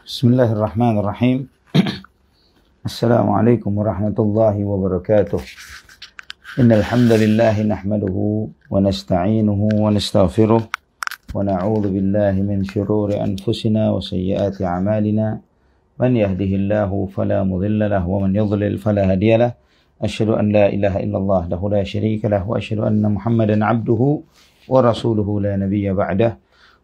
Bismillahirrahmanirrahim. Assalamualaikum warahmatullahi wabarakatuh. Innal hamdalillah nahmaduhu wa nasta'inuhu wa nastaghfiruh wa na'udzu billahi min shururi anfusina wa sayyiati a'malina. Man yahdihillahu fala mudilla lahu wa man yudlil fala hadiya lahu. Asyhadu an la ilaha illallah lahu la syarika lahu wa asyhadu anna Muhammadan 'abduhu wa rasuluhu la nabiyya ba'dahu.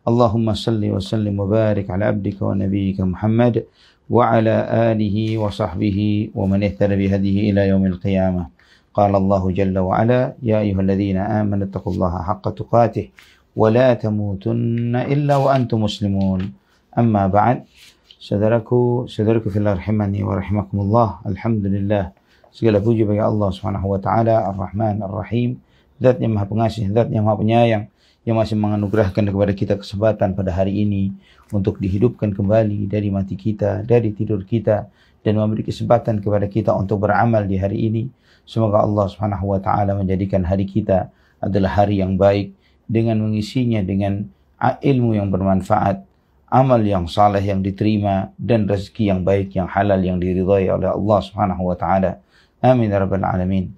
Allahumma salli wa sallim wa barik ala abdika wa nabiyyika Muhammad wa ala alihi wa sahbihi wa man ihtada bihadihi ila yaumil qiyamah. Qala Allah jalla wa ala, ya ayyuhalladzina amanu taqullaha haqqa tuqatih wa la tamutunna illa wa antum muslimun. Amma ba'd. Saudaraku fillah rahimani wa rahimakumullah. Alhamdulillah, segala puji bagi Allah Subhanahu wa taala, Ar-Rahman Ar-Rahim, Zat yang Maha Pengasih, Zat yang Maha Penyayang, yang masih menganugerahkan kepada kita kesempatan pada hari ini untuk dihidupkan kembali dari mati kita, dari tidur kita, dan memberi kesempatan kepada kita untuk beramal di hari ini. Semoga Allah Subhanahu wa taala menjadikan hari kita adalah hari yang baik, dengan mengisinya dengan ilmu yang bermanfaat, amal yang saleh yang diterima, dan rezeki yang baik, yang halal, yang diridhai oleh Allah Subhanahu wa taala. Amin ya rabbal alamin.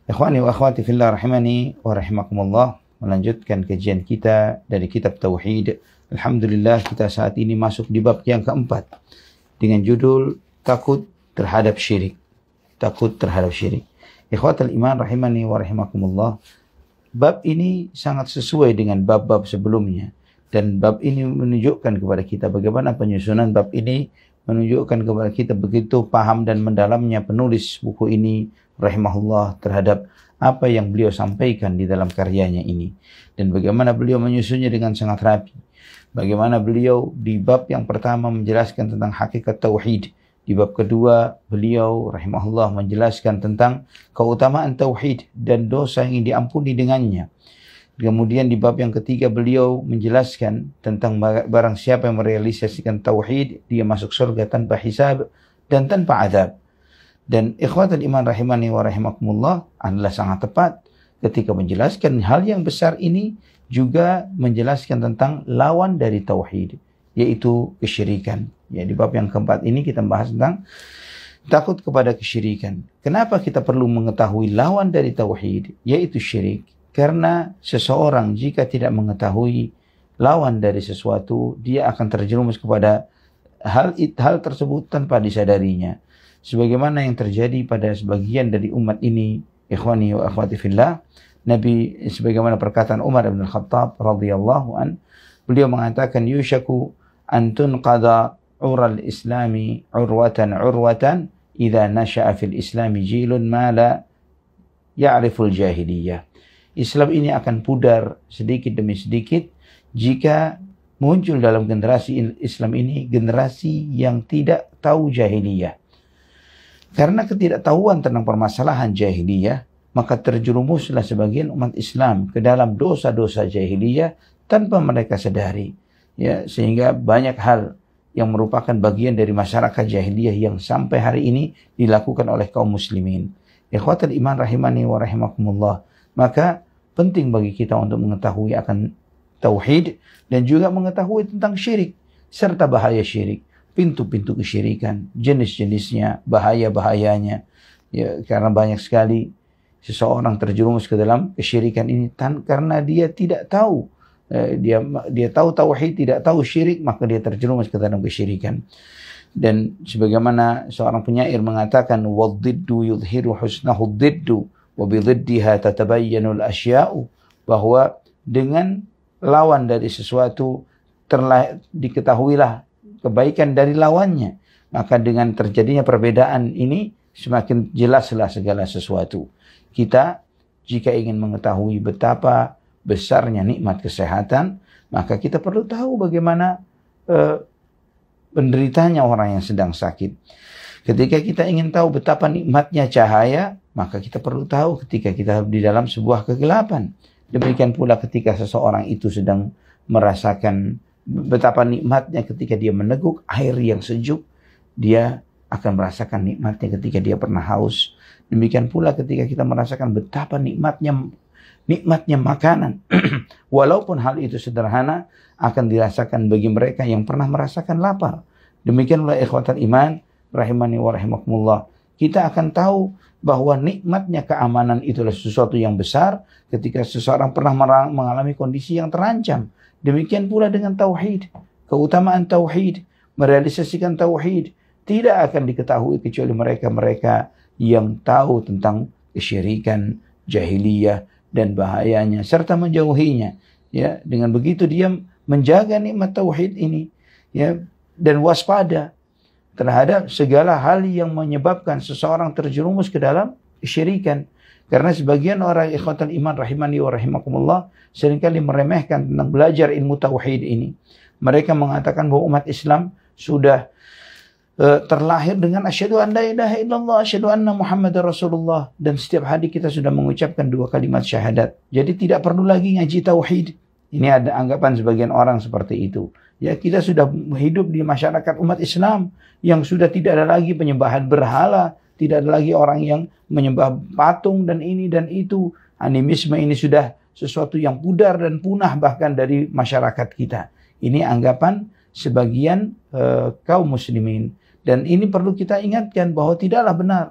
Ikhwani wa akhwati fillah rahimani wa rahimakumullah. Melanjutkan kajian kita dari kitab Tauhid. Alhamdulillah, kita saat ini masuk di bab yang keempat dengan judul takut terhadap syirik. Takut terhadap syirik. Ikhwatal iman rahimani wa rahimakumullah. Bab ini sangat sesuai dengan bab-bab sebelumnya, dan bab ini menunjukkan kepada kita bagaimana penyusunan bab ini menunjukkan kepada kita begitu paham dan mendalamnya penulis buku ini rahimahullah terhadap apa yang beliau sampaikan di dalam karyanya ini, dan bagaimana beliau menyusunnya dengan sangat rapi. Bagaimana beliau di bab yang pertama menjelaskan tentang hakikat tauhid, di bab kedua beliau rahimahullah menjelaskan tentang keutamaan tauhid dan dosa yang diampuni dengannya. Kemudian di bab yang ketiga beliau menjelaskan tentang barang siapa yang merealisasikan tauhid, dia masuk surga tanpa hisab dan tanpa azab. Dan ikhwatul iman rahimani wa rahimakumullah adalah sangat tepat ketika menjelaskan hal yang besar ini, juga menjelaskan tentang lawan dari tauhid, yaitu kesyirikan. Ya, di bab yang keempat ini kita bahas tentang takut kepada kesyirikan. Kenapa kita perlu mengetahui lawan dari tauhid, yaitu syirik? Karena seseorang jika tidak mengetahui lawan dari sesuatu, dia akan terjerumus kepada hal tersebut tanpa disadarinya. Sebagaimana yang terjadi pada sebagian dari umat ini, ikhwani wa akhwati fillah. Nabi, sebagaimana perkataan Umar bin Khattab radhiyallahu an, beliau mengatakan, yushaku an tunqada ural islami urwatan idza nasha'a fil islami jilun ma la ya'riful jahiliyah. Islam ini akan pudar sedikit demi sedikit jika muncul dalam generasi Islam ini generasi yang tidak tahu jahiliyah. Karena ketidaktahuan tentang permasalahan jahiliyah, maka terjerumuslah sebagian umat Islam ke dalam dosa-dosa jahiliyah tanpa mereka sadari. Ya, sehingga banyak hal yang merupakan bagian dari masyarakat jahiliyah yang sampai hari ini dilakukan oleh kaum muslimin. Ikhwatul iman rahimani wa rahimakumullah. Maka penting bagi kita untuk mengetahui akan tauhid dan juga mengetahui tentang syirik serta bahaya syirik. Pintu-pintu kesyirikan, jenis-jenisnya, bahaya-bahayanya. Ya, karena banyak sekali seseorang terjerumus ke dalam kesyirikan ini karena dia tidak tahu. Dia tahu tauhid, tidak tahu syirik, maka dia terjerumus ke dalam kesyirikan. Dan sebagaimana seorang penyair mengatakan, wadziddu yudhiru husnahu dziddu wa bidziddiha tatabayyanul asya'u, bahwa dengan lawan dari sesuatu diketahuilah kebaikan dari lawannya. Maka dengan terjadinya perbedaan ini semakin jelaslah segala sesuatu. Kita jika ingin mengetahui betapa besarnya nikmat kesehatan, maka kita perlu tahu bagaimana penderitanya orang yang sedang sakit. Ketika kita ingin tahu betapa nikmatnya cahaya, maka kita perlu tahu ketika kita di dalam sebuah kegelapan. Demikian pula ketika seseorang itu sedang merasakan betapa nikmatnya ketika dia meneguk air yang sejuk, dia akan merasakan nikmatnya ketika dia pernah haus. Demikian pula ketika kita merasakan betapa nikmatnya makanan. Walaupun hal itu sederhana, akan dirasakan bagi mereka yang pernah merasakan lapar. Demikianlah ikhwatal iman rahimani wa rahimakumullah. Kita akan tahu bahwa nikmatnya keamanan itulah sesuatu yang besar ketika seseorang pernah mengalami kondisi yang terancam. Demikian pula dengan tauhid. Keutamaan tauhid, merealisasikan tauhid tidak akan diketahui kecuali mereka-mereka yang tahu tentang kesyirikan, jahiliyah dan bahayanya serta menjauhinya. Ya, dengan begitu dia menjaga nikmat tauhid ini, ya, dan waspada terhadap segala hal yang menyebabkan seseorang terjerumus ke dalam kesyirikan. Karena sebagian orang ikhwatal iman rahimani wa rahimakumullah seringkali meremehkan tentang belajar ilmu tauhid ini. Mereka mengatakan bahwa umat Islam sudah terlahir dengan asyhadu an la ilaha illallah, asyhadu anna Muhammadar Rasulullah, dan setiap hari kita sudah mengucapkan 2 kalimat syahadat. Jadi tidak perlu lagi ngaji tauhid. Ini ada anggapan sebagian orang seperti itu. Ya, kita sudah hidup di masyarakat umat Islam yang sudah tidak ada lagi penyembahan berhala, tidak ada lagi orang yang menyembah patung dan ini dan itu. Animisme ini sudah sesuatu yang pudar dan punah bahkan dari masyarakat kita. Ini anggapan sebagian kaum muslimin. Dan ini perlu kita ingatkan bahwa tidaklah benar.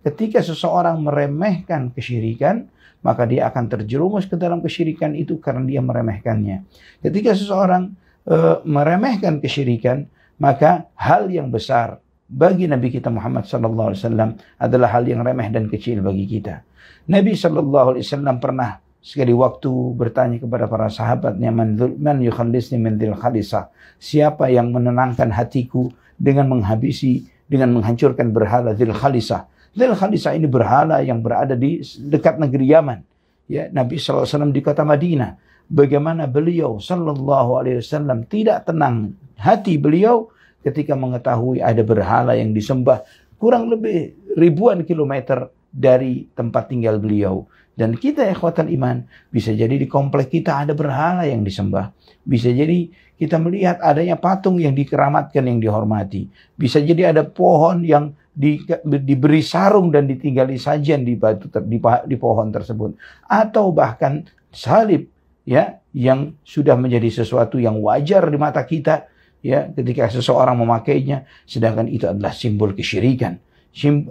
Ketika seseorang meremehkan kesyirikan, maka dia akan terjerumus ke dalam kesyirikan itu karena dia meremehkannya. Ketika seseorang meremehkan kesyirikan, maka hal yang besar bagi Nabi kita Muhammad SAW adalah hal yang remeh dan kecil bagi kita. Nabi SAW pernah sekali waktu bertanya kepada para sahabatnya, man yukhallisni min dzil khalisah, siapa yang menenangkan hatiku dengan menghancurkan berhala dzil khalisah. Dzil khalisah ini berhala yang berada di dekat negeri Yaman. Ya, Nabi SAW di kota Madinah. Bagaimana beliau SAW tidak tenang hati beliau ketika mengetahui ada berhala yang disembah kurang lebih ribuan kilometer dari tempat tinggal beliau. Dan kita ikhwatal iman, bisa jadi di komplek kita ada berhala yang disembah. Bisa jadi kita melihat adanya patung yang dikeramatkan, yang dihormati. Bisa jadi ada pohon yang diberi sarung dan ditinggali sajian di pohon tersebut. Atau bahkan salib, ya, yang sudah menjadi sesuatu yang wajar di mata kita, ya, ketika seseorang memakainya, sedangkan itu adalah simbol kesyirikan.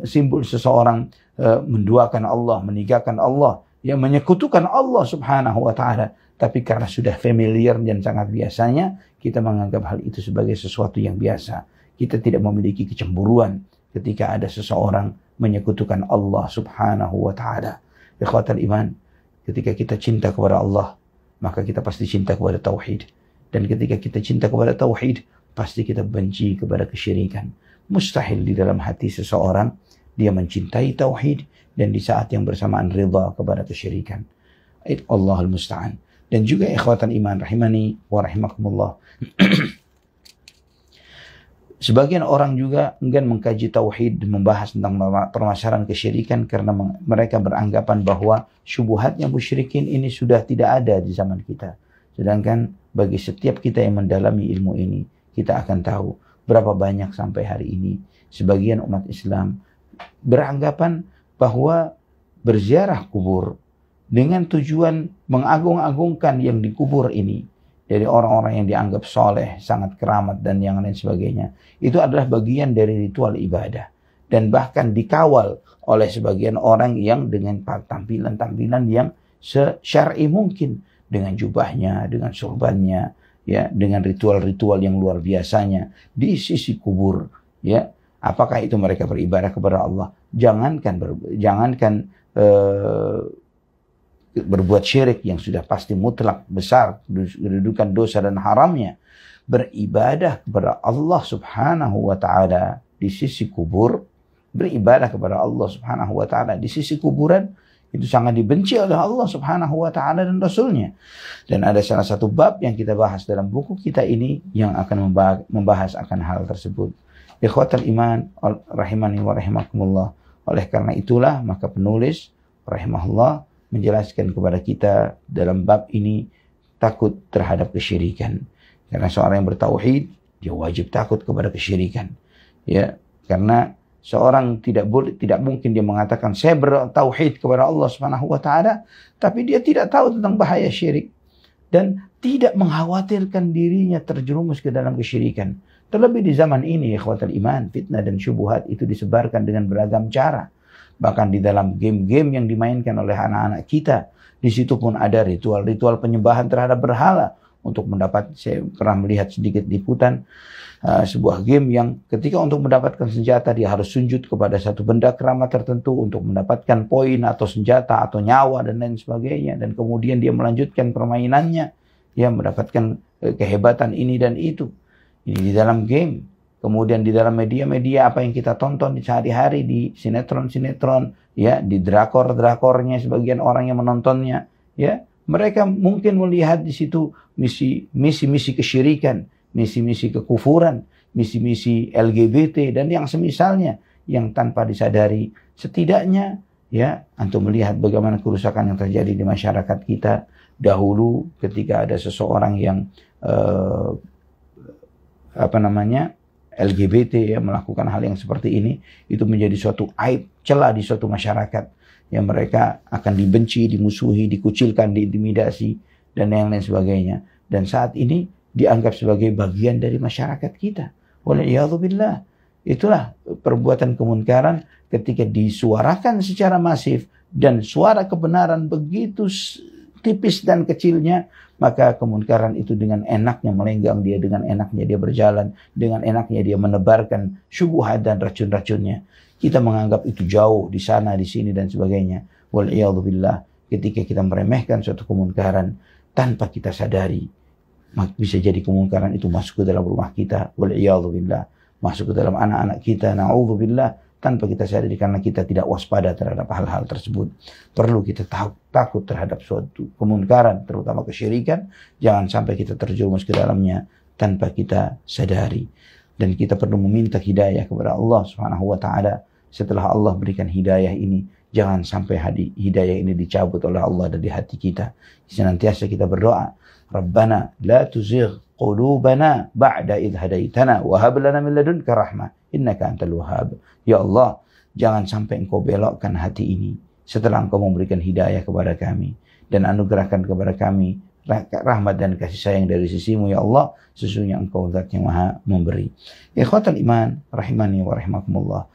Simbol seseorang menduakan Allah, meninggalkan Allah, yang menyekutukan Allah subhanahu wa ta'ala. Tapi karena sudah familiar dan sangat biasanya, kita menganggap hal itu sebagai sesuatu yang biasa. Kita tidak memiliki kecemburuan ketika ada seseorang menyekutukan Allah subhanahu wa ta'ala. Ikhwatal iman, ketika kita cinta kepada Allah, maka kita pasti cinta kepada tauhid. Dan ketika kita cinta kepada tauhid, pasti kita benci kepada kesyirikan. Mustahil di dalam hati seseorang dia mencintai tauhid dan di saat yang bersamaan ridha kepada kesyirikan. Allahul musta'an. Dan juga ikhwatan iman rahimani wa rahimakumullah. Sebagian orang juga enggan mengkaji tauhid dan membahas tentang permasalahan kesyirikan karena mereka beranggapan bahwa syubhatnya musyrikin ini sudah tidak ada di zaman kita. Sedangkan bagi setiap kita yang mendalami ilmu ini, kita akan tahu berapa banyak sampai hari ini sebagian umat Islam beranggapan bahwa berziarah kubur dengan tujuan mengagung-agungkan yang dikubur ini dari orang-orang yang dianggap soleh, sangat keramat dan yang lain sebagainya, itu adalah bagian dari ritual ibadah dan bahkan dikawal oleh sebagian orang yang dengan tampilan-tampilan yang syar'i mungkin, dengan jubahnya, dengan surbannya, ya, dengan ritual-ritual yang luar biasanya di sisi kubur, ya. Apakah itu mereka beribadah kepada Allah? Jangankan berbuat syirik yang sudah pasti mutlak besar kedudukan dosa dan haramnya, beribadah kepada Allah subhanahu wa ta'ala di sisi kubur, beribadah kepada Allah subhanahu wa ta'ala di sisi kuburan, itu sangat dibenci oleh Allah subhanahu wa ta'ala dan Rasulnya. Dan ada salah satu bab yang kita bahas dalam buku kita ini yang akan membahas akan hal tersebut. Ikhwatal iman rahimani wa rahimakumullah. Oleh karena itulah maka penulis rahimahullah menjelaskan kepada kita dalam bab ini takut terhadap kesyirikan. Karena seorang yang bertauhid dia wajib takut kepada kesyirikan. Ya, karena seorang tidak mungkin dia mengatakan saya bertauhid kepada Allah Subhanahu wa taala tapi dia tidak tahu tentang bahaya syirik. dan tidak mengkhawatirkan dirinya terjerumus ke dalam kesyirikan. Terlebih di zaman ini, ikhwatal iman, fitnah dan syubhat itu disebarkan dengan beragam cara. Bahkan di dalam game-game yang dimainkan oleh anak-anak kita, di situ pun ada ritual-ritual penyembahan terhadap berhala. Saya pernah melihat sedikit liputan sebuah game yang ketika untuk mendapatkan senjata dia harus sujud kepada satu benda keramat tertentu untuk mendapatkan poin atau senjata atau nyawa dan lain sebagainya, dan kemudian dia melanjutkan permainannya, ya mendapatkan kehebatan ini dan itu. Ini di dalam game. Kemudian di dalam media-media apa yang kita tonton di sehari-hari, di sinetron-sinetron, ya di drakor-drakornya sebagian orang yang menontonnya, ya mereka mungkin melihat di situ misi-misi kesyirikan, misi-misi kekufuran, misi-misi LGBT dan yang semisalnya, yang tanpa disadari setidaknya ya antum melihat bagaimana kerusakan yang terjadi di masyarakat kita dahulu ketika ada seseorang yang LGBT ya melakukan hal yang seperti ini, itu menjadi suatu aib, celah di suatu masyarakat. Yang mereka akan dibenci, dimusuhi, dikucilkan, diintimidasi, dan yang lain sebagainya. Dan saat ini dianggap sebagai bagian dari masyarakat kita. Wal'iyadzubillah. Itulah perbuatan kemunkaran ketika disuarakan secara masif dan suara kebenaran begitu tipis dan kecilnya, maka kemunkaran itu dengan enaknya melenggang dia, dengan enaknya dia berjalan, dengan enaknya dia menebarkan syubhat dan racun-racunnya. Kita menganggap itu jauh di sana, di sini dan sebagainya. Wal'iyadzubillah. Ketika kita meremehkan suatu kemunkaran tanpa kita sadari, bisa jadi kemunkaran itu masuk ke dalam rumah kita. Wal'iyadzubillah. Masuk ke dalam anak-anak kita. Na'udzubillah. Tanpa kita sadari karena kita tidak waspada terhadap hal-hal tersebut. Perlu kita takut terhadap suatu kemunkaran, terutama kesyirikan. Jangan sampai kita terjerumus ke dalamnya tanpa kita sadari. Dan kita perlu meminta hidayah kepada Allah Subhanahu wa ta'ala. Setelah Allah berikan hidayah ini, jangan sampai hidayah ini dicabut oleh Allah dari hati kita. Senantiasa kita berdoa, Rabbana la tuzigh qulubana ba'da idh hadaitana wa hab lana min ladunka rahmah innaka antal wahhab. Ya Allah, jangan sampai Engkau belokkan hati ini setelah Engkau memberikan hidayah kepada kami dan anugerahkan kepada kami rahmat dan kasih sayang dari sisimu, ya Allah. Sesungguhnya Engkau zat yang maha memberi. Ikhwatal iman rahimani wa rahimakumullah.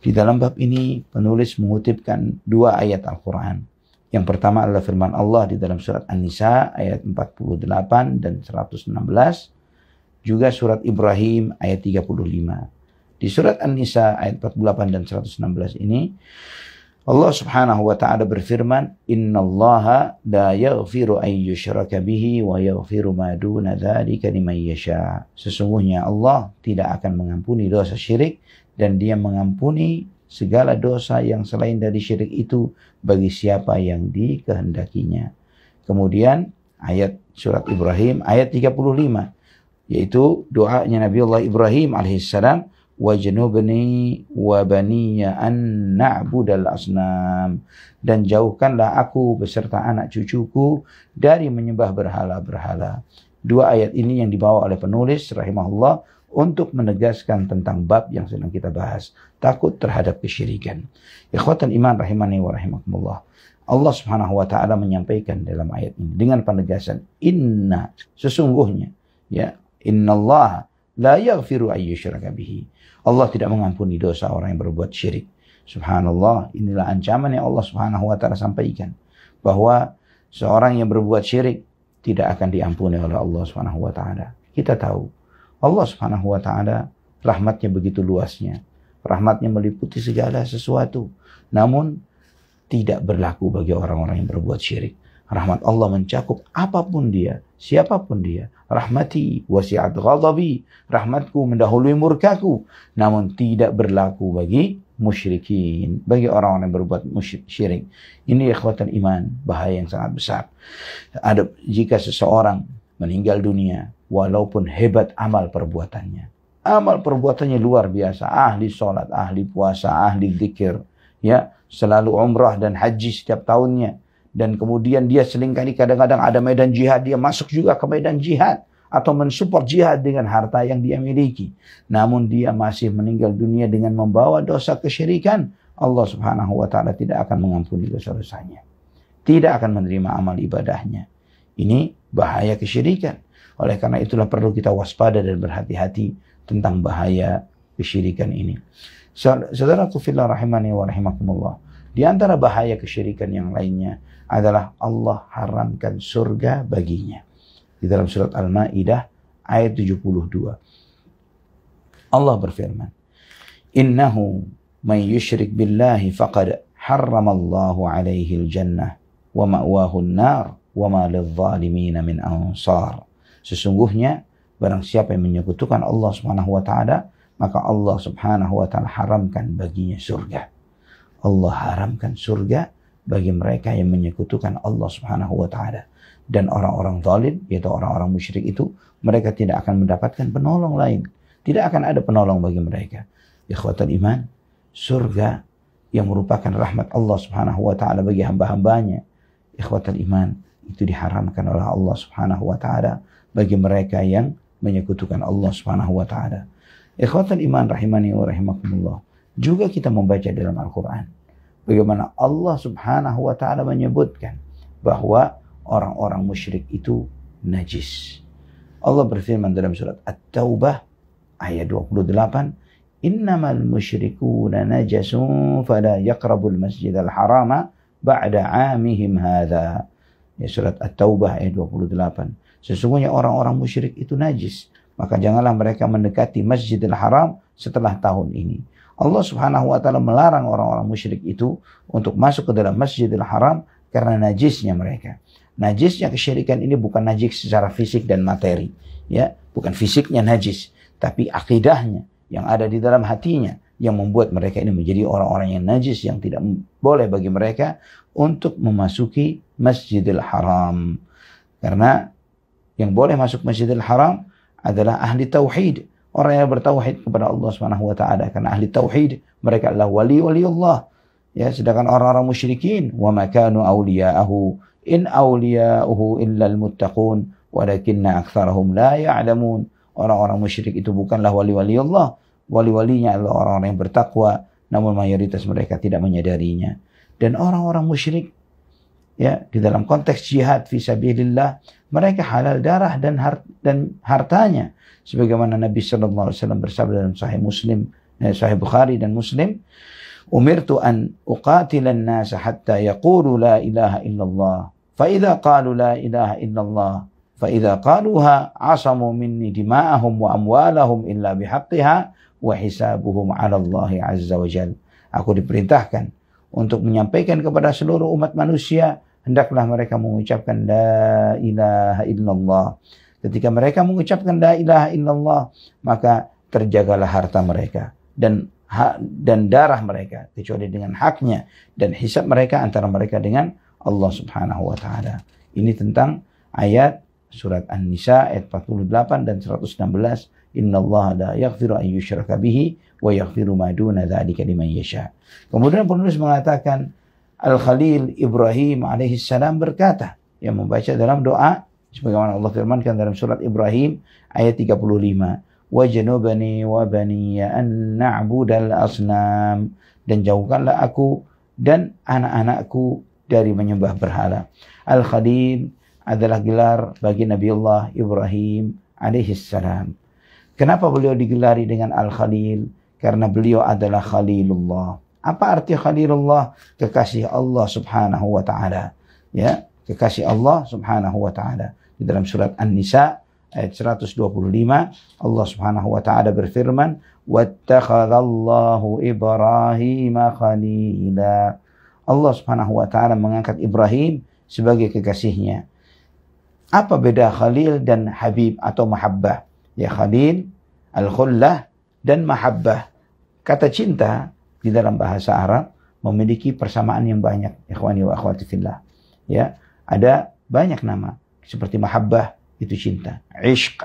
Di dalam bab ini penulis mengutipkan dua ayat Al-Quran. Yang pertama adalah firman Allah di dalam surat An-Nisa ayat 48 dan 116. Juga surat Ibrahim ayat 35. Di surat An-Nisa ayat 48 dan 116 ini Allah Subhanahu wa ta'ala berfirman, Innallaha la yaghfiru an yushraka bihi wa yaghfiru ma duna dzalika liman yasha. Sesungguhnya Allah tidak akan mengampuni dosa syirik dan Dia mengampuni segala dosa yang selain dari syirik itu bagi siapa yang dikehendakinya. Kemudian ayat surat Ibrahim ayat 35, yaitu doanya Nabi Allah Ibrahim alaihissalam, wajnubni wa baniya an na'budal asnam, dan jauhkanlah aku beserta anak cucuku dari menyembah berhala-berhala. Dua ayat ini yang dibawa oleh penulis rahimahullah untuk menegaskan tentang bab yang sedang kita bahas, takut terhadap kesyirikan. Ikhwatan iman rahimani wa rahimakumullah. Allah Subhanahu wa ta'ala menyampaikan dalam ayat ini dengan penegasan, inna, sesungguhnya, ya, innallaha la yaghfiru an yushraka bihi. Allah tidak mengampuni dosa orang yang berbuat syirik. Subhanallah, inilah ancaman yang Allah Subhanahu wa ta'ala sampaikan, bahwa seorang yang berbuat syirik tidak akan diampuni oleh Allah Subhanahu wa ta'ala. Kita tahu Allah Subhanahu wa ta'ala rahmatnya begitu luasnya. Rahmatnya meliputi segala sesuatu. Namun tidak berlaku bagi orang-orang yang berbuat syirik. Rahmat Allah mencakup apapun dia, siapapun dia. Rahmati wasi'at ghadabi. Rahmatku mendahului murkaku. Namun tidak berlaku bagi musyrikin, bagi orang-orang yang berbuat syirik. Ini ikhwatan iman, bahaya yang sangat besar. Jika seseorang meninggal dunia, walaupun hebat amal perbuatannya, luar biasa, ahli sholat, ahli puasa, ahli zikir, ya, selalu umrah dan haji setiap tahunnya, dan kemudian dia seringkali kadang-kadang ada medan jihad, dia masuk juga ke medan jihad atau mensupport jihad dengan harta yang dia miliki, namun dia masih meninggal dunia dengan membawa dosa kesyirikan, Allah Subhanahu wa ta'ala tidak akan mengampuni dosa-dosanya, tidak akan menerima amal ibadahnya. Ini bahaya kesyirikan. Oleh karena itulah perlu kita waspada dan berhati-hati tentang bahaya kesyirikan ini. Saudaraku fillah rahimani wa rahimakumullah. Di antara bahaya kesyirikan yang lainnya adalah Allah haramkan surga baginya. Di dalam surat Al-Maidah ayat 72. Allah berfirman, "Innahu man yusyrik billahi faqad harramallahu alaihi al-jannah wa ma'wahu an-nar wa ma lidh-dhalimin min ansar." Sesungguhnya barang siapa yang menyekutukan Allah Subhanahu wa taala, maka Allah Subhanahu wa taala haramkan baginya surga. Allah haramkan surga bagi mereka yang menyekutukan Allah Subhanahu wa taala. Dan orang-orang zalim, yaitu orang-orang musyrik itu, mereka tidak akan mendapatkan penolong lain. Tidak akan ada penolong bagi mereka. Ikhwatal iman, surga yang merupakan rahmat Allah Subhanahu wa taala bagi hamba-hambanya, ikhwatal iman, itu diharamkan oleh Allah Subhanahu wa taala bagi mereka yang menyekutukan Allah Subhanahu wa taala. Ikhwatal iman rahimani wa rahimakumullah. Juga kita membaca dalam Al-Quran bagaimana Allah Subhanahu wa taala menyebutkan bahwa orang-orang musyrik itu najis. Allah berfirman dalam surat At-Taubah ayat 28, "Innamal musyrikuuna najasun fala yaqrabul masjidal harama ba'da 'amihim hadza." Ya, surat At-Taubah ayat 28. Sesungguhnya orang-orang musyrik itu najis, maka janganlah mereka mendekati Masjidil Haram setelah tahun ini. Allah Subhanahu wa taala melarang orang-orang musyrik itu untuk masuk ke dalam Masjidil Haram karena najisnya mereka. Najisnya kesyirikan ini bukan najis secara fisik dan materi, ya, bukan fisiknya najis, tapi akidahnya yang ada di dalam hatinya yang membuat mereka ini menjadi orang-orang yang najis, yang tidak boleh bagi mereka untuk memasuki Masjidil Haram. Karena yang boleh masuk Masjidil Haram adalah ahli tauhid, orang yang bertauhid kepada Allah Subhanahu wa taala. Karena ahli tauhid mereka adalah wali Allah. Ya, sedangkan orang-orang musyrikin, wa ma kanu awliya'ahu in awliya'uhu illa al-muttaqun walakinna aktsarahum la ya'lamun. Orang-orang musyrik itu bukanlah wali-wali Allah. Wali-walinya adalah orang-orang yang bertakwa, namun mayoritas mereka tidak menyadarinya. Dan orang-orang musyrik, ya, di dalam konteks jihad fi sabilillah, mereka halal darah dan hartanya, sebagaimana Nabi sallallahu alaihi wasallam bersabda dalam Sahih Bukhari dan Muslim, "Umirtu an uqatila an-nas hatta yaqulu la ilaha illallah, fa idza qalu la ilaha illallah, fa idza qaluha 'asamu minni dima'ahum wa amwalahum illa bihaqqiha wa hisabuhum 'ala Allah 'azza wa jalla." Aku diperintahkan untuk menyampaikan kepada seluruh umat manusia, hendaklah mereka mengucapkan la ilaha illallah. Ketika mereka mengucapkan la ilaha illallah, maka terjagalah harta mereka dan darah mereka kecuali dengan haknya, dan hisab mereka antara mereka dengan Allah Subhanahu wa taala. Ini tentang ayat surat An-Nisa ayat 48 dan 116. Innallaha la yaghfiru an yushraka bihi wa yaghfiru ma duna dzalika liman yasha. Kemudian penulis mengatakan Al-Khalil Ibrahim alaihissalam berkata, yang membaca dalam doa sebagaimana Allah firmankan dalam surat Ibrahim ayat 35, "Wajnubni wa baniya an na'budal asnam." Dan jauhkanlah aku dan anak-anakku dari menyembah berhala. Al-Khalil adalah gelar bagi Nabiullah Ibrahim alaihissalam. Kenapa beliau digelari dengan Al-Khalil? Karena beliau adalah Khalilullah. Apa arti Khalilullah? Kekasih Allah Subhanahu wa taala. Ya, kekasih Allah Subhanahu wa taala. Di dalam surat An-Nisa ayat 125, Allah Subhanahu wa taala berfirman, "Wattakhadallahu Ibrahima khalila." Allah Subhanahu wa taala mengangkat Ibrahim sebagai kekasihnya. Apa beda Khalil dan Habib atau Mahabbah? Ya, Khalil, Al-Khullah dan Mahabbah. Kata cinta di dalam bahasa Arab memiliki persamaan yang banyak, ikhwani wa akhwati fillah. Ya, ada banyak nama seperti mahabbah itu cinta, ishq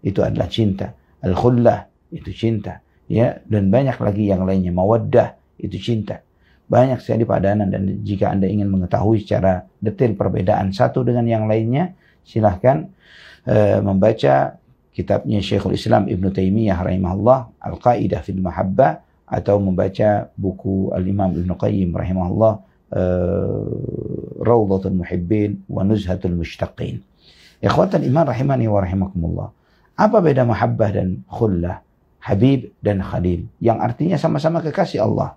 itu adalah cinta, al-khullah itu cinta, ya, dan banyak lagi yang lainnya, mawaddah itu cinta. Banyak sekali padanan, dan jika Anda ingin mengetahui secara detail perbedaan satu dengan yang lainnya, silahkan membaca kitabnya Syekhul Islam Ibn Taimiyah rahimahullah, Al-Qaidah fil Mahabbah, atau membaca buku Al-Imam Ibn Qayyim rahimahullah, Rawdatul Muhibbin wa Nuzhatul Mushtaqin. Ikhwatan iman rahimani wa rahimakumullah. Apa beda mahabbah dan khullah? Habib dan khalil. Yang artinya sama-sama kekasih Allah.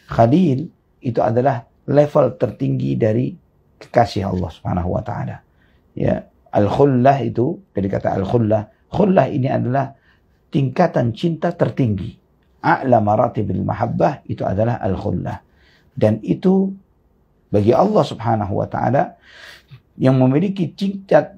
Khalil itu adalah level tertinggi dari kekasih Allah Subhanahu wa taala. Ya, al-khullah itu dari kata al-khullah. Khullah ini adalah tingkatan cinta tertinggi. A'la maratibil mahabbah itu adalah al-khullah. Dan itu bagi Allah Subhanahu wa taala yang memiliki tingkat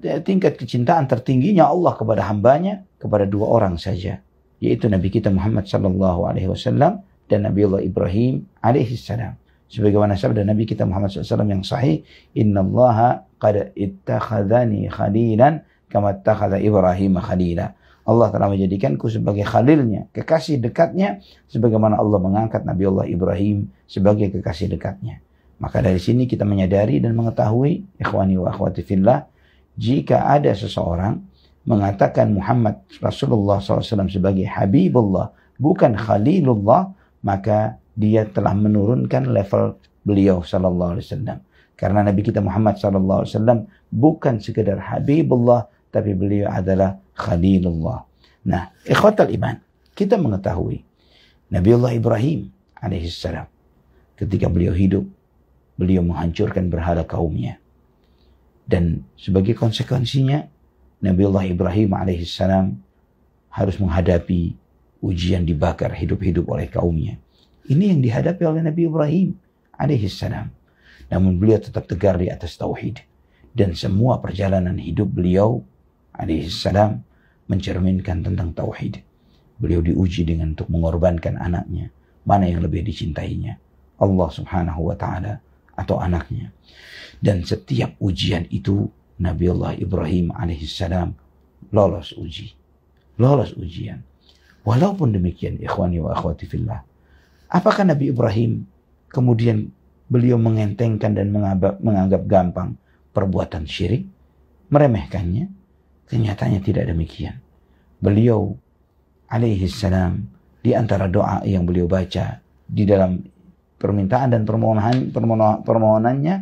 kecintaan tertingginya Allah kepada hambanya kepada dua orang saja, yaitu Nabi kita Muhammad sallallahu alaihi wasallam dan Nabiullah Ibrahim alaihi salam. Sebagaimana sabda Nabi kita Muhammad SAW yang sahih, innallaha qad ittakhadhani khalilan kama ittakhadha Ibrahim khalila. Allah telah menjadikanku sebagai khalilnya, kekasih dekatnya, sebagaimana Allah mengangkat Nabiullah Ibrahim sebagai kekasih dekatnya. Maka dari sini kita menyadari dan mengetahui, ikhwani wa akhwati fillah, jika ada seseorang mengatakan Muhammad Rasulullah SAW sebagai Habibullah, bukan Khalilullah, maka dia telah menurunkan level beliau sallallahu alaihi wasallam. Karena Nabi kita Muhammad sallallahu alaihi wasallam bukan sekedar Habibullah, tapi beliau adalah Khalilullah. Nah, ikhwatal iman, kita mengetahui Nabiullah Ibrahim alaihissalam ketika beliau hidup, beliau menghancurkan berhala kaumnya. Dan sebagai konsekuensinya, Nabiullah Ibrahim alaihissalam harus menghadapi ujian dibakar hidup-hidup oleh kaumnya. Ini yang dihadapi oleh Nabi Ibrahim alaihissalam. Namun beliau tetap tegar di atas tauhid. Dan semua perjalanan hidup beliau alaihissalam mencerminkan tentang tauhid. Beliau diuji dengan untuk mengorbankan anaknya. Mana yang lebih dicintainya? Allah subhanahu wa ta'ala atau anaknya. Dan setiap ujian itu Nabiullah Ibrahim alaihissalam lolos uji. Lolos ujian. Walaupun demikian, ikhwani wa akhwati fillah, apakah Nabi Ibrahim kemudian beliau mengentengkan dan menganggap gampang perbuatan syirik, meremehkannya? Kenyataannya tidak demikian. Beliau alaihissalam di antara doa yang beliau baca di dalam permintaan dan permohonannya,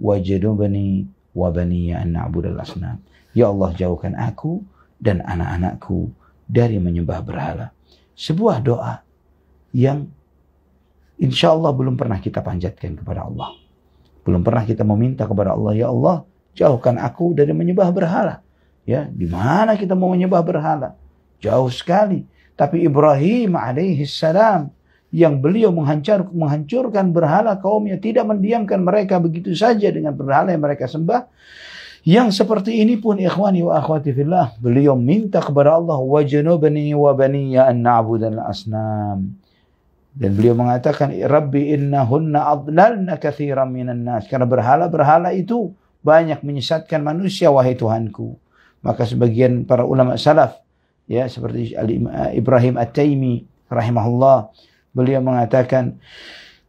wajadubani wa baniya an na'budal asnam. Ya Allah, jauhkan aku dan anak-anakku dari menyembah berhala. Sebuah doa yang insya Allah belum pernah kita panjatkan kepada Allah. Belum pernah kita meminta kepada Allah, ya Allah, jauhkan aku dari menyembah berhala. Ya, di mana kita mau menyembah berhala? Jauh sekali. Tapi Ibrahim alaihissalam yang beliau menghancurkan berhala kaumnya, tidak mendiamkan mereka begitu saja dengan berhala yang mereka sembah. Yang seperti ini pun ikhwani wa akhwati fillah, beliau minta kepada Allah, wajnubni wa baniya an na'budal asnam. Dan beliau mengatakan, Rabbi innahunna adlalna katsiran minan nas. Karena berhala-berhala itu banyak menyesatkan manusia, wahai Tuhanku. Maka sebagian para ulama salaf, ya, seperti Ibrahim At-Taimi rahimahullah, beliau mengatakan,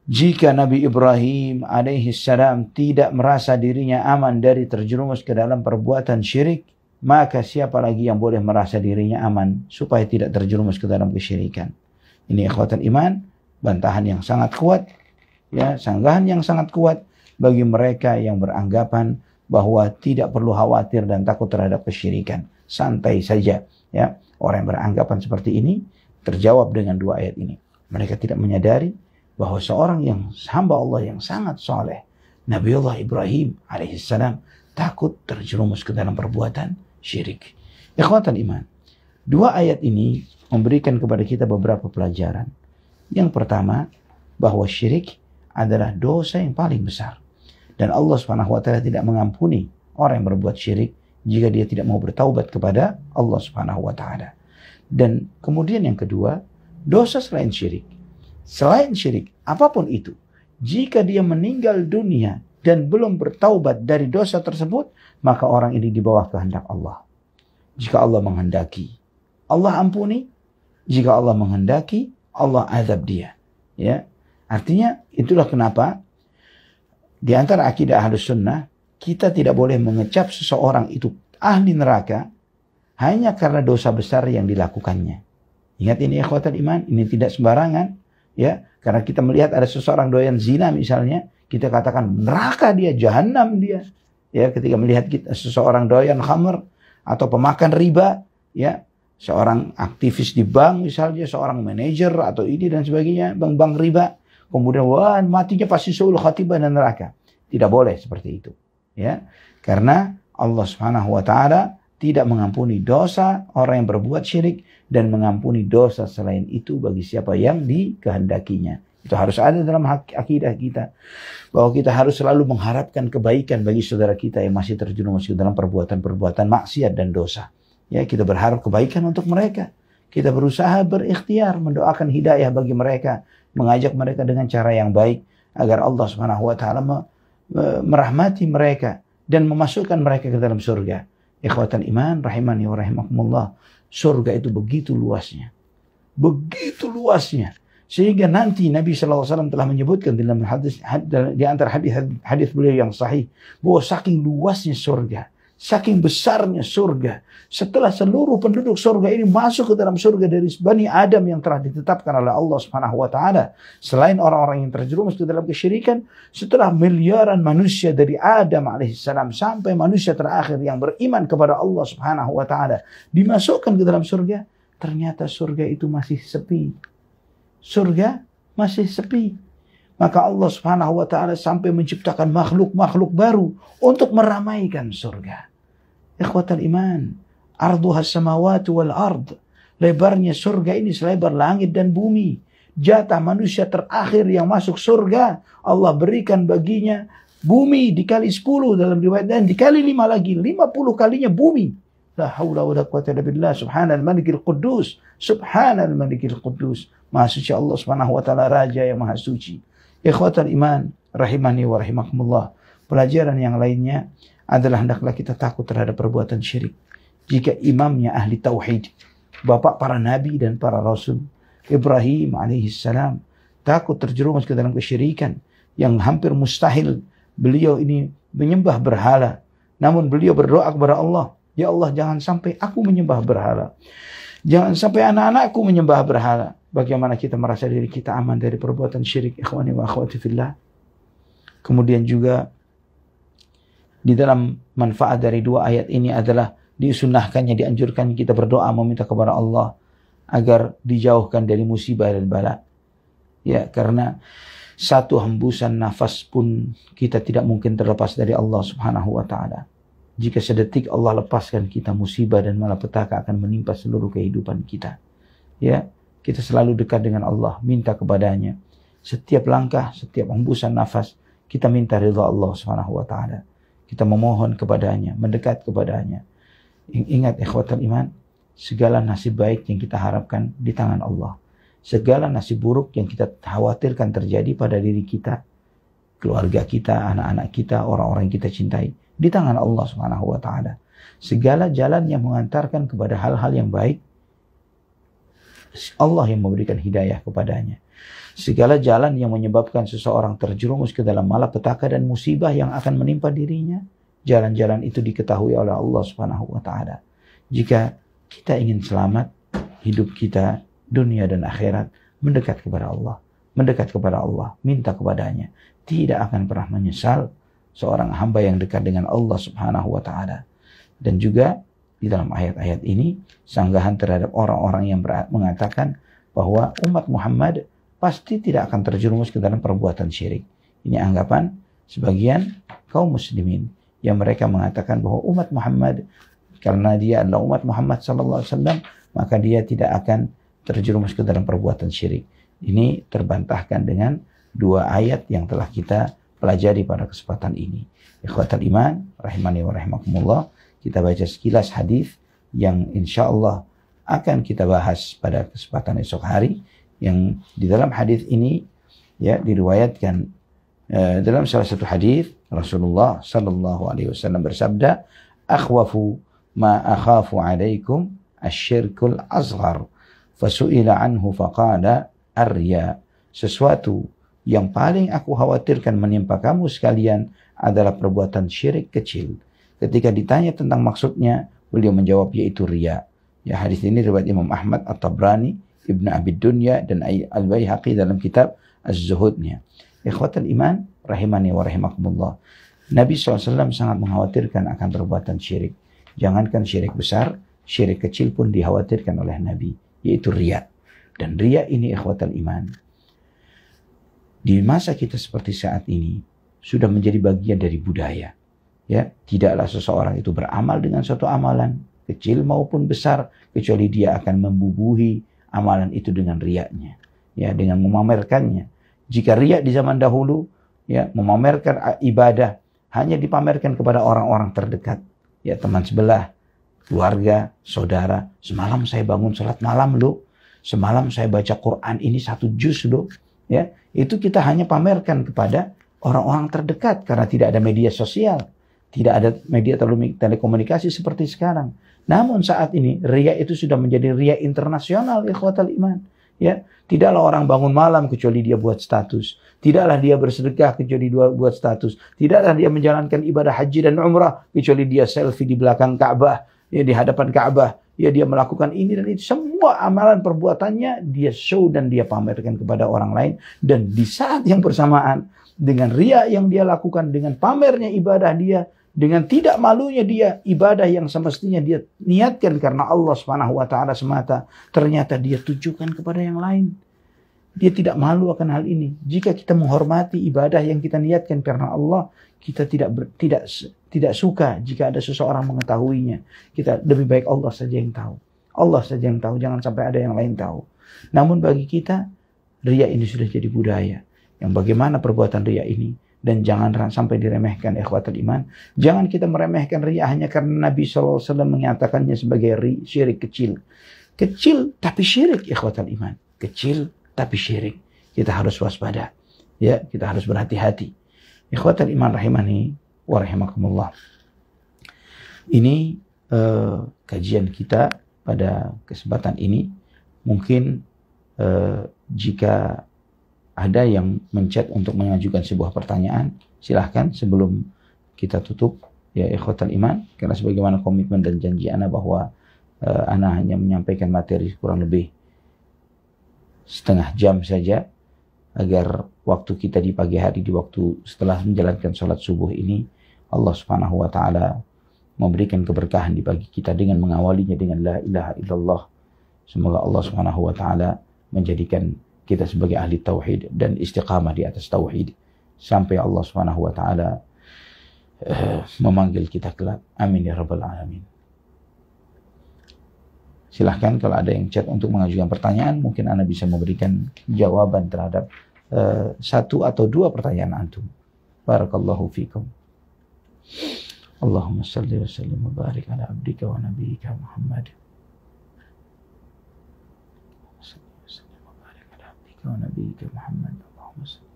jika Nabi Ibrahim alaihissalam tidak merasa dirinya aman dari terjerumus ke dalam perbuatan syirik, maka siapa lagi yang boleh merasa dirinya aman supaya tidak terjerumus ke dalam kesyirikan? Ini ikhwatan iman, bantahan yang sangat kuat, ya, sanggahan yang sangat kuat bagi mereka yang beranggapan bahwa tidak perlu khawatir dan takut terhadap kesyirikan. Santai saja, ya. Orang yang beranggapan seperti ini terjawab dengan dua ayat ini. Mereka tidak menyadari bahwa seorang yang hamba Allah yang sangat soleh, Nabiullah Ibrahim alaihissalam, takut terjerumus ke dalam perbuatan syirik. Ikhwatan iman, dua ayat ini memberikan kepada kita beberapa pelajaran. Yang pertama, bahwa syirik adalah dosa yang paling besar. Dan Allah subhanahu wa ta'ala tidak mengampuni orang yang berbuat syirik jika dia tidak mau bertaubat kepada Allah subhanahu wa ta'ala. Dan kemudian yang kedua, dosa selain syirik. Selain syirik, apapun itu, jika dia meninggal dunia dan belum bertaubat dari dosa tersebut, maka orang ini di bawah kehendak Allah. Jika Allah menghendaki, Allah ampuni. Jika Allah menghendaki, Allah azab dia. Ya, artinya itulah kenapa di antara akidah Ahlus Sunnah, kita tidak boleh mengecap seseorang itu ahli neraka hanya karena dosa besar yang dilakukannya. Ingat ini ikhwatal iman, ini tidak sembarangan, ya. Karena kita melihat ada seseorang doyan zina misalnya, kita katakan neraka dia, jahanam dia, Ya, ketika melihat seseorang doyan khamr atau pemakan riba, ya, seorang aktivis di bank misalnya, seorang manajer atau ini dan sebagainya, bank riba, kemudian wah matinya pasti suul khatibah dan neraka. Tidak boleh seperti itu. Ya, karena Allah Subhanahu wa taala tidak mengampuni dosa orang yang berbuat syirik dan mengampuni dosa selain itu bagi siapa yang dikehendakinya. Itu harus ada dalam akidah kita. Bahwa kita harus selalu mengharapkan kebaikan bagi saudara kita yang masih terjerumus ke dalam perbuatan-perbuatan maksiat dan dosa. Ya, kita berharap kebaikan untuk mereka. Kita berusaha berikhtiar mendoakan hidayah bagi mereka, mengajak mereka dengan cara yang baik agar Allah Subhanahu wa taala merahmati mereka dan memasukkan mereka ke dalam surga. Ikhwatal iman rahimani wa rahimakumullah. Surga itu begitu luasnya. Begitu luasnya. Sehingga nanti Nabi SAW telah menyebutkan dalam hadis, di antara hadis beliau yang sahih, bahwa saking luasnya surga, saking besarnya surga, setelah seluruh penduduk surga ini masuk ke dalam surga dari Bani Adam yang telah ditetapkan oleh Allah Subhanahu wa taala, selain orang-orang yang terjerumus ke dalam kesyirikan, setelah miliaran manusia dari Adam alaihissalam sampai manusia terakhir yang beriman kepada Allah Subhanahu wa taala dimasukkan ke dalam surga, ternyata surga itu masih sepi. Surga masih sepi. Maka Allah Subhanahu wa taala sampai menciptakan makhluk-makhluk baru untuk meramaikan surga. Ikhwatal iman, arduhas samawati wal ard. Lebarnya surga ini selebar langit dan bumi. Jatah manusia terakhir yang masuk surga, Allah berikan baginya bumi dikali 10 dalam riwayat, dan dikali 5 lagi, 50 kalinya bumi. La haula wala quwwata illa billah. Subhanal malikil quddus. Subhanal malikil quddus. Maha suci Allah Subhanahu wa taala, raja yang maha suci. Ikhwatal iman rahimani wa rahimakumullah. Pelajaran yang lainnya adalah hendaklah kita takut terhadap perbuatan syirik. Jika imamnya ahli tauhid, bapak para nabi dan para rasul, Ibrahim alaihissalam, takut terjerumus ke dalam kesyirikan yang hampir mustahil beliau ini menyembah berhala. Namun beliau berdoa kepada Allah, ya Allah, jangan sampai aku menyembah berhala. Jangan sampai anak-anakku menyembah berhala. Bagaimana kita merasa diri kita aman dari perbuatan syirik, ikhwani wa akhwati fillah. Kemudian juga di dalam manfaat dari dua ayat ini adalah disunnahkannya, dianjurkan kita berdoa meminta kepada Allah agar dijauhkan dari musibah dan bala. Ya, karena satu hembusan nafas pun kita tidak mungkin terlepas dari Allah Subhanahu wa taala. Jika sedetik Allah lepaskan kita, musibah dan malapetaka akan menimpa seluruh kehidupan kita. Ya, kita selalu dekat dengan Allah, minta kepadanya. Setiap langkah, setiap hembusan nafas, kita minta ridha Allah Subhanahu wa taala. Kita memohon kepadanya, mendekat kepadanya. Ingat ikhwatal iman, segala nasib baik yang kita harapkan di tangan Allah. Segala nasib buruk yang kita khawatirkan terjadi pada diri kita, keluarga kita, anak-anak kita, orang-orang yang kita cintai, di tangan Allah Subhanahu wa taala. Segala jalan yang mengantarkan kepada hal-hal yang baik, Allah yang memberikan hidayah kepadanya. Segala jalan yang menyebabkan seseorang terjerumus ke dalam malapetaka dan musibah yang akan menimpa dirinya, jalan-jalan itu diketahui oleh Allah Subhanahu wa taala. Jika kita ingin selamat, hidup kita dunia dan akhirat, mendekat kepada Allah, mendekat kepada Allah, minta kepadanya, tidak akan pernah menyesal seorang hamba yang dekat dengan Allah Subhanahu wa taala. Dan juga di dalam ayat-ayat ini sanggahan terhadap orang-orang yang mengatakan bahwa umat Muhammad pasti tidak akan terjerumus ke dalam perbuatan syirik. Ini anggapan sebagian kaum muslimin yang mereka mengatakan bahwa umat Muhammad, karena dia adalah umat Muhammad sallallahu alaihi wasallam, maka dia tidak akan terjerumus ke dalam perbuatan syirik. Ini terbantahkan dengan dua ayat yang telah kita pelajari pada kesempatan ini. Ikhwatal iman rahimani wa rahimakumullah. Kita baca sekilas hadis yang insya Allah akan kita bahas pada kesempatan esok hari, yang di dalam hadis ini ya diriwayatkan dalam salah satu hadis Rasulullah sallallahu alaihi wasallam bersabda, akhwafu ma akhafu alaikum asyirkul asghar, fasu'ila anhu faqala ar-riya. Sesuatu yang paling aku khawatirkan menimpa kamu sekalian adalah perbuatan syirik kecil. Ketika ditanya tentang maksudnya, beliau menjawab yaitu riya. Ya, hadis ini riwayat Imam Ahmad, At-Tabrani, Ibn Abi Dunya dan Al-Baihaqi dalam kitab Az-Zuhudnya. Ikhwatal iman rahimani wa rahimakumullah. Nabi SAW sangat mengkhawatirkan akan perbuatan syirik. Jangankan syirik besar, syirik kecil pun dikhawatirkan oleh Nabi, yaitu riya. Dan riya ini ikhwatal iman, di masa kita seperti saat ini sudah menjadi bagian dari budaya. Ya, tidaklah seseorang itu beramal dengan suatu amalan kecil maupun besar kecuali dia akan membubuhi amalan itu dengan riyanya, ya, dengan memamerkannya. Jika riya di zaman dahulu, ya, memamerkan ibadah hanya dipamerkan kepada orang-orang terdekat, ya, teman sebelah, keluarga, saudara. Semalam saya bangun salat malam loh. Semalam saya baca Quran ini 1 juz loh. Ya, itu kita hanya pamerkan kepada orang-orang terdekat karena tidak ada media sosial, tidak ada media telekomunikasi seperti sekarang. Namun saat ini riya itu sudah menjadi riya internasional, ikhwatal iman. Ya, tidaklah orang bangun malam kecuali dia buat status. Tidaklah dia bersedekah kecuali dia buat status. Tidaklah dia menjalankan ibadah haji dan umrah kecuali dia selfie di belakang Ka'bah, ya, di hadapan Ka'bah. Ya, dia melakukan ini dan itu. Semua amalan perbuatannya dia show dan dia pamerkan kepada orang lain. Dan di saat yang bersamaan dengan riya yang dia lakukan, dengan pamernya ibadah dia, dengan tidak malunya dia ibadah yang semestinya dia niatkan karena Allah Subhanahu wa taala semata, ternyata dia tujukan kepada yang lain. Dia tidak malu akan hal ini. Jika kita menghormati ibadah yang kita niatkan karena Allah, kita tidak suka jika ada seseorang mengetahuinya. Kita lebih baik Allah saja yang tahu. Allah saja yang tahu, jangan sampai ada yang lain tahu. Namun bagi kita, riya ini sudah jadi budaya. Yang bagaimana perbuatan riya ini, dan jangan sampai diremehkan ikhwatul iman. Jangan kita meremehkan riya hanya karena Nabi SAW menyatakannya sebagai syirik kecil. Kecil tapi syirik ikhwatul iman. Kecil tapi syirik. Kita harus waspada. Ya, kita harus berhati-hati. Ikhwatul iman rahimani wa rahimakumullah. Ini kajian kita pada kesempatan ini. Mungkin jika ada yang menchat untuk mengajukan sebuah pertanyaan, silahkan sebelum kita tutup, ya ikhwatul iman. Karena sebagaimana komitmen dan janji ana bahwa ana hanya menyampaikan materi kurang lebih setengah jam saja, agar waktu kita di pagi hari, di waktu setelah menjalankan sholat subuh ini, Allah Subhanahu wa taala memberikan keberkahan di pagi kita dengan mengawalinya dengan la ilaha illallah. Semoga Allah Subhanahu wa taala menjadikan kita sebagai ahli tauhid dan istiqamah di atas tauhid sampai Allah Subhanahu wa taala memanggil kita kelak. Amin ya rabbal alamin. Silahkan kalau ada yang chat untuk mengajukan pertanyaan, mungkin Anda bisa memberikan jawaban terhadap 1 atau 2 pertanyaan antum. Barakallahu fikum. Allahumma salli wa sallim wa barik ala abdika wa nabiyyika Muhammad. Wa nabiyyika Muhammad. Allahumma salli.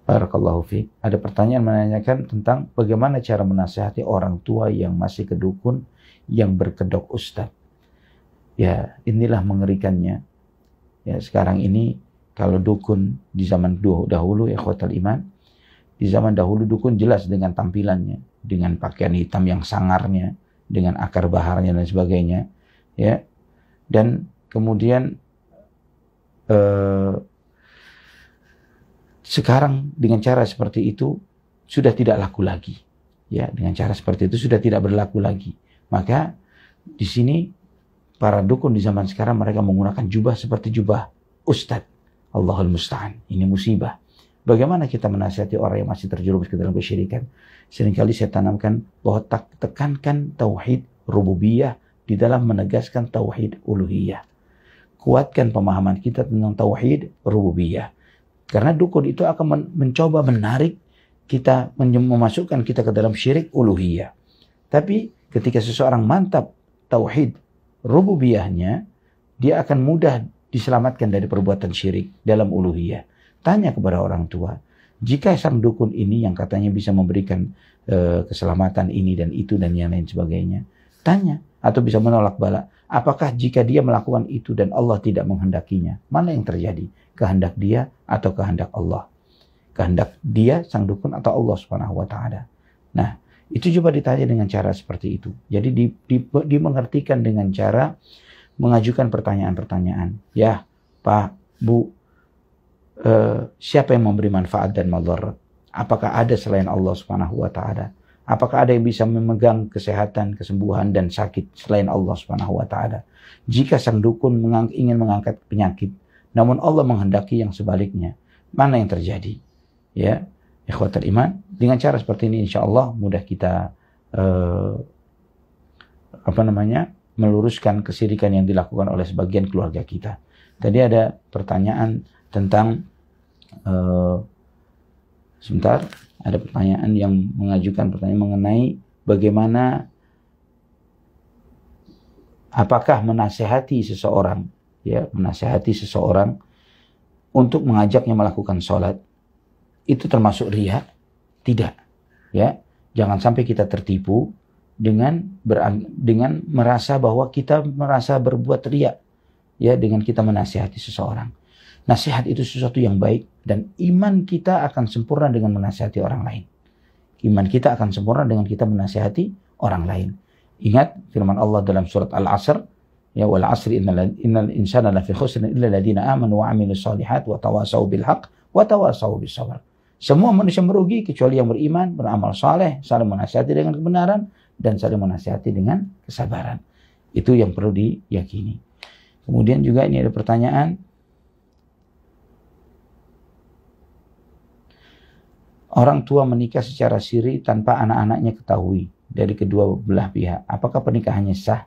Barakallahu fiik. Ada pertanyaan menanyakan tentang bagaimana cara menasihati orang tua yang masih kedukun, yang berkedok ustadz. Ya, inilah mengerikannya. Ya, sekarang ini kalau dukun di zaman dahulu, ikhwatal iman, di zaman dahulu dukun jelas dengan tampilannya, dengan pakaian hitam yang sangarnya, dengan akar baharnya dan sebagainya, ya. Dan kemudian sekarang dengan cara seperti itu sudah tidak laku lagi. Ya, dengan cara seperti itu sudah tidak berlaku lagi. Maka di sini para dukun di zaman sekarang mereka menggunakan jubah seperti jubah ustadz. Allahul musta'an. Ini musibah. Bagaimana kita menasihati orang yang masih terjerumus ke dalam kesyirikan? Seringkali saya tanamkan bahwa tekankan tauhid rububiyah di dalam menegaskan tauhid uluhiyah. Kuatkan pemahaman kita tentang tauhid rububiyah. Karena dukun itu akan mencoba menarik kita, memasukkan kita ke dalam syirik uluhiyah. Tapi ketika seseorang mantap tauhid rububiyahnya, dia akan mudah diselamatkan dari perbuatan syirik dalam uluhiyah. Tanya kepada orang tua, jika sang dukun ini yang katanya bisa memberikan keselamatan ini dan itu dan yang lain sebagainya, tanya atau bisa menolak bala, apakah jika dia melakukan itu dan Allah tidak menghendakinya, mana yang terjadi? Kehendak dia atau kehendak Allah? Kehendak dia, sang dukun, atau Allah Subhanahu wa taala? Nah, itu coba ditanya dengan cara seperti itu. Jadi dimengertikan dengan cara mengajukan pertanyaan-pertanyaan. Ya, Pak, Bu, siapa yang memberi manfaat dan madarat? Apakah ada selain Allah Subhanahu wa Ta'ala? Apakah ada yang bisa memegang kesehatan, kesembuhan dan sakit selain Allah Subhanahu wa Ta'ala? Jika sang dukun ingin mengangkat penyakit, namun Allah menghendaki yang sebaliknya, mana yang terjadi? Ya, ikhwatul iman, dengan cara seperti ini insya Allah mudah kita meluruskan kesyirikan yang dilakukan oleh sebagian keluarga kita. Tadi ada pertanyaan tentang ada pertanyaan yang mengajukan pertanyaan mengenai bagaimana, apakah menasihati seseorang untuk mengajaknya melakukan sholat itu termasuk riya? Tidak, ya. Jangan sampai kita tertipu dengan merasa bahwa kita merasa berbuat riya, ya, dengan kita menasihati seseorang. Nasihat itu sesuatu yang baik dan iman kita akan sempurna dengan menasihati orang lain. Iman kita akan sempurna dengan kita menasihati orang lain. Ingat firman Allah dalam surat Al-Asr, ya, wal 'asri innal insana lafi khusr illa alladziina aamanu wa 'amilus shalihat wa tawassaw bil haqq wa tawassaw bis sabr. Semua manusia merugi kecuali yang beriman, beramal saleh, saling menasihati dengan kebenaran dan saling menasihati dengan kesabaran. Itu yang perlu diyakini. Kemudian juga ini ada pertanyaan, orang tua menikah secara siri tanpa anak-anaknya ketahui dari kedua belah pihak. Apakah pernikahannya sah?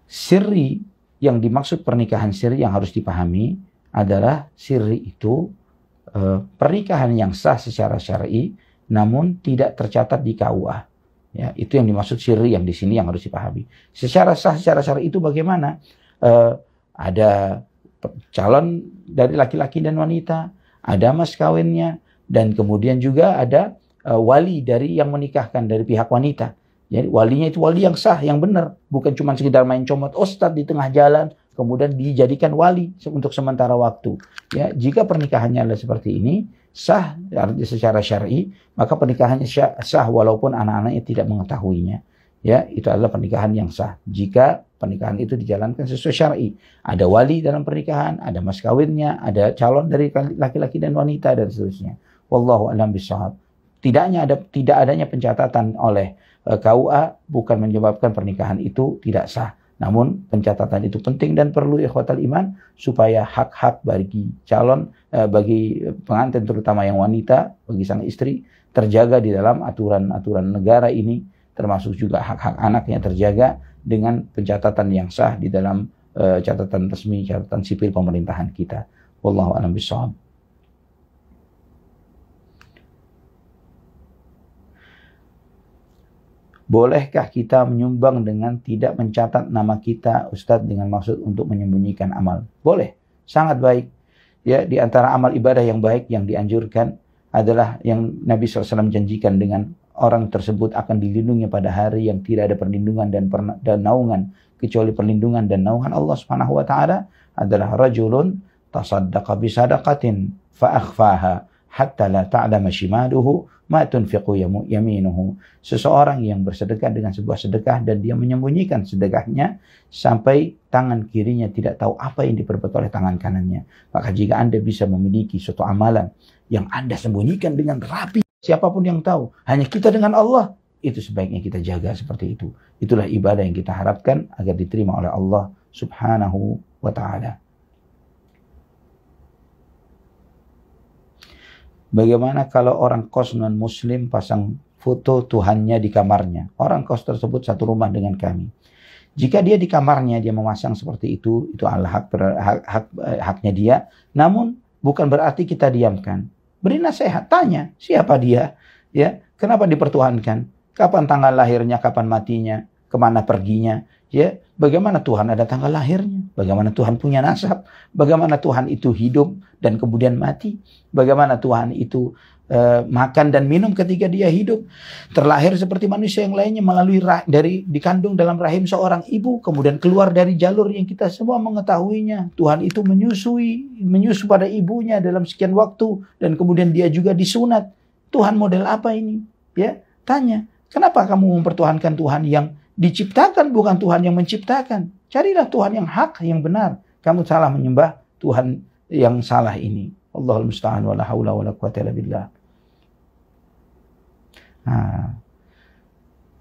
Siri, yang dimaksud pernikahan siri yang harus dipahami adalah siri itu pernikahan yang sah secara syar'i namun tidak tercatat di KUA. Ya, itu yang dimaksud siri yang di sini yang harus dipahami. Secara sah secara syar'i itu bagaimana? Ada calon dari laki-laki dan wanita, ada mas kawinnya, dan kemudian juga ada wali dari yang menikahkan dari pihak wanita. Jadi walinya itu wali yang sah, yang benar, bukan cuma sekedar main comot ustadz di tengah jalan kemudian dijadikan wali untuk sementara waktu. Ya, jika pernikahannya adalah seperti ini, sah secara syar'i, maka pernikahannya sah walaupun anak-anaknya tidak mengetahuinya. Ya, itu adalah pernikahan yang sah. Jika pernikahan itu dijalankan sesuai syar'i, ada wali dalam pernikahan, ada mas kawinnya, ada calon dari laki-laki dan wanita dan seterusnya. Wallahu a'lam bishawab. Tidak adanya pencatatan oleh KUA bukan menyebabkan pernikahan itu tidak sah. Namun pencatatan itu penting dan perlu ikhwatal iman supaya hak-hak bagi calon, bagi pengantin terutama yang wanita, bagi sang istri terjaga di dalam aturan-aturan negara ini, termasuk juga hak-hak anaknya terjaga dengan pencatatan yang sah di dalam catatan resmi, catatan sipil pemerintahan kita. Wallahu a'lam bishawab. Bolehkah kita menyumbang dengan tidak mencatat nama kita, Ustadz, dengan maksud untuk menyembunyikan amal? Boleh, sangat baik. Ya, di antara amal ibadah yang baik yang dianjurkan adalah yang Nabi SAW janjikan dengan orang tersebut akan dilindungi pada hari yang tidak ada perlindungan dan naungan kecuali perlindungan dan naungan Allah Subhanahu wa taala, adalah rajulun tasaddaqa bi sadaqatin fa akhfaha hatta la ta'lama shimaluhu ma tunfiqu yaminuhu. Seseorang yang bersedekah dengan sebuah sedekah dan dia menyembunyikan sedekahnya sampai tangan kirinya tidak tahu apa yang diperbuat oleh tangan kanannya. Maka jika Anda bisa memiliki suatu amalan yang Anda sembunyikan dengan rapi, siapapun yang tahu, hanya kita dengan Allah, itu sebaiknya kita jaga seperti itu. Itulah ibadah yang kita harapkan agar diterima oleh Allah Subhanahu wa ta'ala. Bagaimana kalau orang kos non-muslim pasang foto Tuhannya di kamarnya? Orang kos tersebut satu rumah dengan kami. Jika dia di kamarnya dia memasang seperti itu adalah haknya dia. Namun bukan berarti kita diamkan. Beri nasihat, tanya siapa dia, ya, kenapa dipertuhankan, kapan tanggal lahirnya, kapan matinya, kemana perginya, ya, bagaimana Tuhan ada tanggal lahirnya, bagaimana Tuhan punya nasab, bagaimana Tuhan itu hidup dan kemudian mati, bagaimana Tuhan itu makan dan minum ketika dia hidup, terlahir seperti manusia yang lainnya melalui dikandung dalam rahim seorang ibu, kemudian keluar dari jalur yang kita semua mengetahuinya. Tuhan itu menyusu pada ibunya dalam sekian waktu dan kemudian dia juga disunat. Tuhan model apa ini? Ya, tanya, kenapa kamu mempertuhankan Tuhan yang diciptakan, bukan Tuhan yang menciptakan. Carilah Tuhan yang hak, yang benar. Kamu salah menyembah Tuhan yang salah ini. Allahul musta'an wa la haula wa la quwwata illa billah.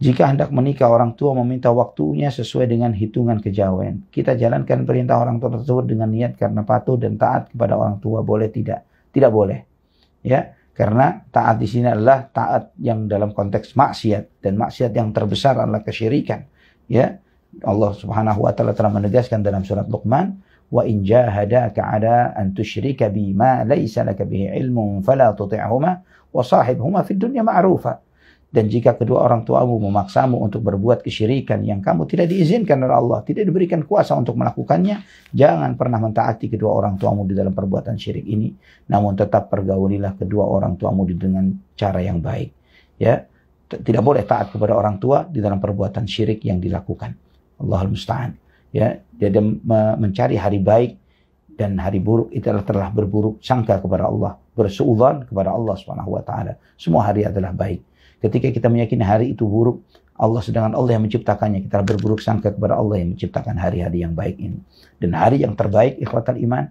Jika hendak menikah, orang tua meminta waktunya sesuai dengan hitungan kejawen. Kita jalankan perintah orang tua tersebut dengan niat karena patuh dan taat kepada orang tua. Boleh tidak? Tidak boleh. Ya, karena taat di sini adalah taat yang dalam konteks maksiat, dan maksiat yang terbesar adalah kesyirikan. Ya, Allah Subhanahu wa taala telah menegaskan dalam surat Luqman, "Wa in jahadaka 'ala an tusyrika bi ma laysa laka bihi ilmun fala tuti'huma wa sahibhuma fid dunya ma'rufa." Dan jika kedua orang tuamu memaksamu untuk berbuat kesyirikan yang kamu tidak diizinkan oleh Allah, tidak diberikan kuasa untuk melakukannya, jangan pernah mentaati kedua orang tuamu di dalam perbuatan syirik ini, namun tetap pergaulilah kedua orang tuamu dengan cara yang baik. Ya, tidak boleh taat kepada orang tua di dalam perbuatan syirik yang dilakukan. Allahul musta'an. Ya, dia mencari hari baik dan hari buruk itu adalah telah berburuk sangka kepada Allah, bersuudzon kepada Allah Subhanahu wa taala. Semua hari adalah baik. Ketika kita meyakini hari itu buruk, sedangkan Allah yang menciptakannya, kita berburuk sangka kepada Allah yang menciptakan hari-hari yang baik ini. Dan hari yang terbaik, ikhwatal iman,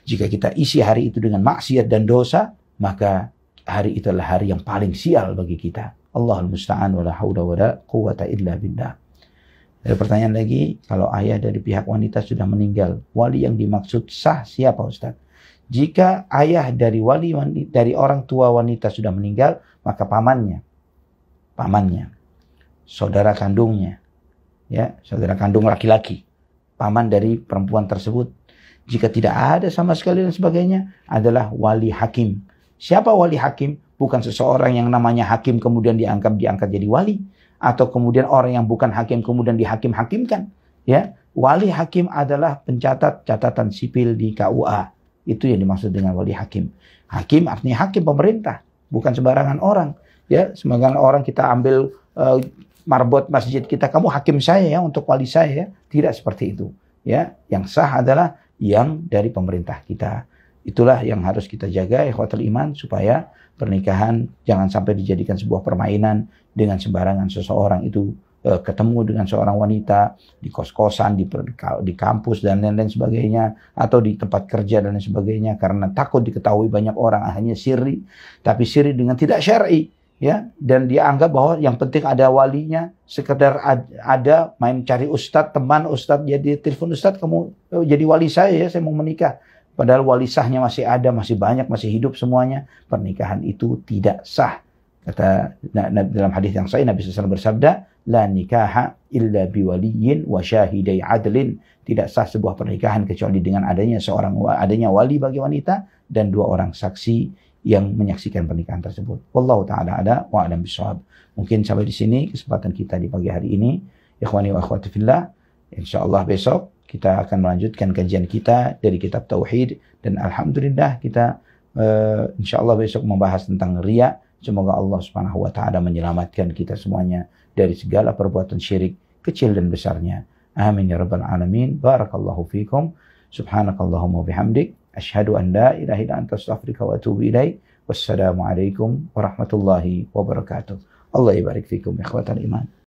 jika kita isi hari itu dengan maksiat dan dosa, maka hari itu adalah hari yang paling sial bagi kita. Allahul musta'an wa la haula wa la quwwata illa billah. Ada pertanyaan lagi, kalau ayah dari pihak wanita sudah meninggal, wali yang dimaksud sah siapa Ustaz? Jika ayah dari dari orang tua wanita sudah meninggal, maka pamannya, saudara kandungnya, ya, saudara kandung laki-laki, paman dari perempuan tersebut. Jika tidak ada sama sekali dan sebagainya, adalah wali hakim. Siapa wali hakim? Bukan seseorang yang namanya hakim kemudian diangkat jadi wali, atau kemudian orang yang bukan hakim kemudian dihakim-hakimkan. Ya, wali hakim adalah pencatat catatan sipil di KUA. Itu yang dimaksud dengan wali hakim. Hakim artinya hakim pemerintah, bukan sembarangan orang. Ya, sembarangan orang kita ambil marbot masjid kita, kamu hakim saya ya untuk wali saya ya. Tidak seperti itu. Ya, yang sah adalah yang dari pemerintah kita. Itulah yang harus kita jaga ikhwatul iman, supaya pernikahan jangan sampai dijadikan sebuah permainan dengan sembarangan seseorang itu ketemu dengan seorang wanita di kos-kosan, di kampus dan lain-lain sebagainya, atau di tempat kerja dan lain sebagainya, karena takut diketahui banyak orang, hanya siri, tapi siri dengan tidak syar'i, ya, dan dia anggap bahwa yang penting ada walinya, sekedar ada main cari ustadz, teman ustadz, jadi telepon ustadz, kamu jadi wali saya ya, saya mau menikah. Padahal wali sahnya masih ada, masih banyak, masih hidup semuanya. Pernikahan itu tidak sah. Kata dalam hadis yang sahih, Nabi SAW bersabda, la nikaha illa biwaliyin wa syahidai adlin. Tidak sah sebuah pernikahan kecuali dengan adanya wali bagi wanita dan 2 orang saksi yang menyaksikan pernikahan tersebut. Wallahu ta'ala ada wa a'lam bishawab. Mungkin sampai di sini kesempatan kita di pagi hari ini. Ikhwani wa akhwati fillah. Insyaallah besok kita akan melanjutkan kajian kita dari kitab Tauhid, dan alhamdulillah kita insyaallah besok membahas tentang riya. Semoga Allah Subhanahu wa taala menyelamatkan kita semuanya dari segala perbuatan syirik kecil dan besarnya. Amin ya rabbal alamin. Barakallahu fikum. Subhanakallahumma bihamdik asyhadu an la ilaha illa anta astaghfiruka wa atubu ilaik. Wassalamu alaikum warahmatullahi wabarakatuh. Allah yabarik fikum ikhwatal iman.